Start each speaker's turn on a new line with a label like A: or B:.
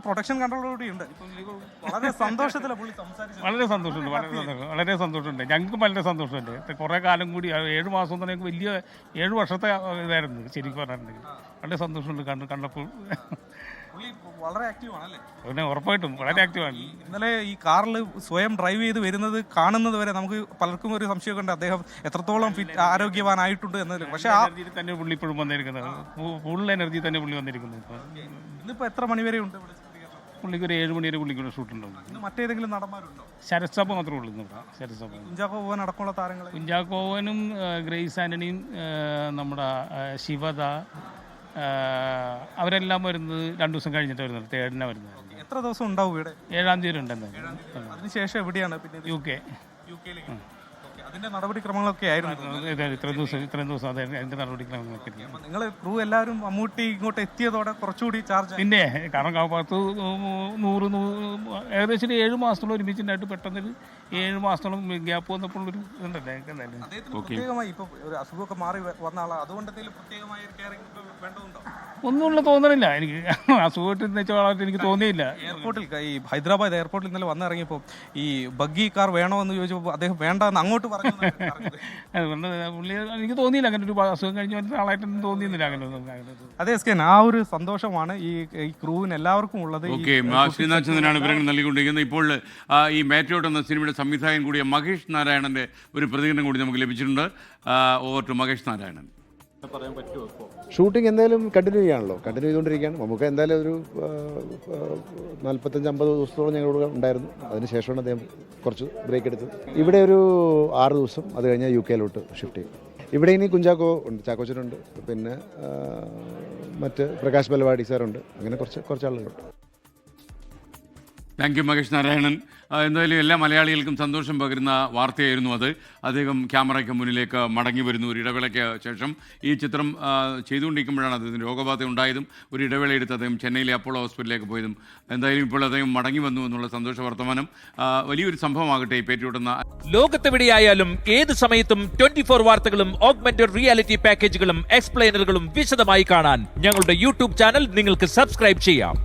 A: Protection കൺട്രോളോടെ ഉണ്ട്. വളരെ സന്തോഷത്തിലാണ് പുള്ളി സംസാരിച്ചത്.
B: വളരെ സന്തോഷമുണ്ട്. ഞങ്ങൾക്ക് വളരെ സന്തോഷമുണ്ട്. കുറേ കാലം കൂടി 7 മാസം തന്നെ വലിയ 7 വർഷത്തെ ഇതായിരുന്നു ശരിക്കും പറഞ്ഞിട്ടുണ്ടെങ്കിൽ. വളരെ സന്തോഷമുണ്ട് കണ്ടപ്പോൾ.
A: പുള്ളി വളരെ ആക്റ്റീവ് ആണല്ലേ?
B: പിന്നെ ഉറപ്പായിട്ടും വളരെ ആക്റ്റീവാണ്.
A: ഇന്നലെ ഈ കാറിൽ സ്വയം ഡ്രൈവ് ചെയ്ത് വരുന്നത് കാണുന്നത് വരെ നമുക്ക് പലർക്കും ഒരു സംശയമൊക്കെ ഉണ്ട് അദ്ദേഹം എത്രത്തോളം ആരോഗ്യവാനായിട്ടുണ്ട് എന്നതിൽ. പക്ഷേ ആ
B: എനർജിയിൽ തന്നെ പുള്ളി ഇപ്പോഴും വന്നിരിക്കുന്നത്, ഫുൾ എനർജി തന്നെ പുള്ളി വന്നിരിക്കുന്നത്.
A: ഇന്നിപ്പോൾ എത്ര മണിവരെ ഉണ്ട്
B: പുള്ളിക്ക് ഒരു 7 മണി വരെ പുള്ളിക്ക് ഷൂട്ടുണ്ടാവും.
A: ഇന്ന് മറ്റേതെങ്കിലും നടന്മാരുണ്ടോ?
B: ശരത്സഭ മാത്രമേ ഉള്ളൂ ഇന്ന്. ശരത്സഭ
A: കുഞ്ചാക്കോ ബോബൻ അടക്കമുള്ള താരങ്ങൾ,
B: കുഞ്ചാക്കോവനും ഗ്രേസ് ആന്റണിയും നമ്മുടെ ശിവദ, അവരെല്ലാം വരുന്നത് 2 ദിവസം കഴിഞ്ഞിട്ട് വരുന്നത്. 3rd വരുന്നത്.
A: എത്ര ദിവസം ഉണ്ടാവും ഇവിടെ?
B: 7-ാം തീയതി ഉണ്ടെന്ന്.
A: അതിനുശേഷം എവിടെയാണ് പിന്നെ?
B: UK.
A: അതിന്റെ നടപടിക്രമങ്ങളൊക്കെ ആയിരുന്നു
B: ഇത്രയും ദിവസം അതിന്റെ നടപടിക്രമങ്ങളൊക്കെ.
A: നിങ്ങൾ ക്രൂ എല്ലാവരും മമ്മൂട്ടി ഇങ്ങോട്ട് എത്തിയതോടെ കുറച്ചുകൂടി ചാർജ്.
B: പിന്നെ കാരണം 100 ഏകദേശം 7 മാസത്തോളം ഒരുമിച്ചുണ്ടായിട്ട് പെട്ടെന്നൊരു 7 മാസത്തോളം ഗ്യാപ്പ് വന്നപ്പോഴൊരു ഇതുണ്ടല്ലേ.
A: പ്രത്യേകമായി ഇപ്പൊ ഒരു അസുഖമൊക്കെ മാറി വന്ന ആളാണ്, അതുകൊണ്ട് പ്രത്യേകമായ വേണ്ടതുണ്ടോ?
B: ഒന്നുമുള്ള തോന്നണില്ല എനിക്ക്. അസുഖമായിട്ട് വെച്ചാൽ എനിക്ക് തോന്നിയില്ല.
A: എയർപോർട്ടിൽ ഈ ഹൈദരാബാദ് എയർപോർട്ടിൽ ഇന്നലെ വന്നിറങ്ങിയപ്പോൾ ഈ ബഗ്ഗി കാർ വേണോ എന്ന് ചോദിച്ചപ്പോൾ അദ്ദേഹം വേണ്ടെന്ന് അങ്ങോട്ട് പറഞ്ഞു.
B: പുള്ളി എനിക്ക് തോന്നിയില്ല അങ്ങനെ ഒരു അസുഖം കഴിഞ്ഞ ആളായിട്ടൊന്നും തോന്നിയില്ല അങ്ങനെ.
A: അതെ എസ്കേൻ, ആ ഒരു സന്തോഷമാണ് ഈ ക്രൂവിന് എല്ലാവർക്കും ഉള്ളത്.
C: ശ്രീനാഥചന്ദ്രനാണ് വിവരങ്ങൾ നൽകിക്കൊണ്ടിരിക്കുന്നത്. ഇപ്പോൾ ഈ മാറ്റോട്ട് എന്ന സിനിമയുടെ സംവിധായകൻ കൂടിയ മഹേഷ് നാരായണന്റെ ഒരു പ്രതികരണം കൂടി നമുക്ക് ലഭിച്ചിട്ടുണ്ട്. Over to Mahesh Narayanan.
D: Shooting എന്തായാലും കണ്ടിന്യൂ ചെയ്തുകൊണ്ടിരിക്കുകയാണ്. നമുക്ക് എന്തായാലും ഒരു 45-50 ദിവസത്തോളം ഞങ്ങളോട് ഉണ്ടായിരുന്നു. അതിനുശേഷമാണ് അദ്ദേഹം കുറച്ച് ബ്രേക്ക് എടുത്തത്. ഇവിടെ ഒരു 6 ദിവസം, അത് കഴിഞ്ഞാൽ UK ഷിഫ്റ്റ് ചെയ്യും. ഇവിടെ ഇനി കുഞ്ചാക്കോ ഉണ്ട്, ചാക്കോച്ചനുണ്ട്, പിന്നെ മറ്റ് പ്രകാശ് ബലവാടി സാറുണ്ട്, അങ്ങനെ കുറച്ച് ആളുകളുണ്ട്.
C: Thank you Mahesh Narayanan. എന്തായാലും എല്ലാ മലയാളികൾക്കും സന്തോഷം പകരുന്ന വാർത്തയായിരുന്നു അത്. അദ്ദേഹം ക്യാമറയ്ക്ക് മുന്നിലേക്ക് മടങ്ങി വരുന്നു ഒരു ഇടവേളയ്ക്ക് ശേഷം. ഈ ചിത്രം ചെയ്തുകൊണ്ടിരിക്കുമ്പോഴാണ് അദ്ദേഹത്തിന് രോഗബാധ ഉണ്ടായതും ഒരു ഇടവേള എടുത്ത് അദ്ദേഹം ചെന്നൈയിലെ അപ്പോളോ ഹോസ്പിറ്റലിലേക്ക് പോയതും. എന്തായാലും ഇപ്പോൾ അദ്ദേഹം മടങ്ങി വന്നു എന്നുള്ള സന്തോഷ വർത്തമാനം വലിയൊരു സംഭവമാകട്ടെ ഈ പേറ്റിയോട്ടുന്ന.
E: ലോകത്തെവിടെയായാലും ഏത് സമയത്തും 24 വാർത്തകളും ഓഗ്മെന്റഡ് റിയാലിറ്റി പാക്കേജുകളും എക്സ്പ്ലെയിനറുകളും വിശദമായി കാണാൻ ഞങ്ങളുടെ YouTube ചാനൽ നിങ്ങൾക്ക് സബ്സ്ക്രൈബ് ചെയ്യാം.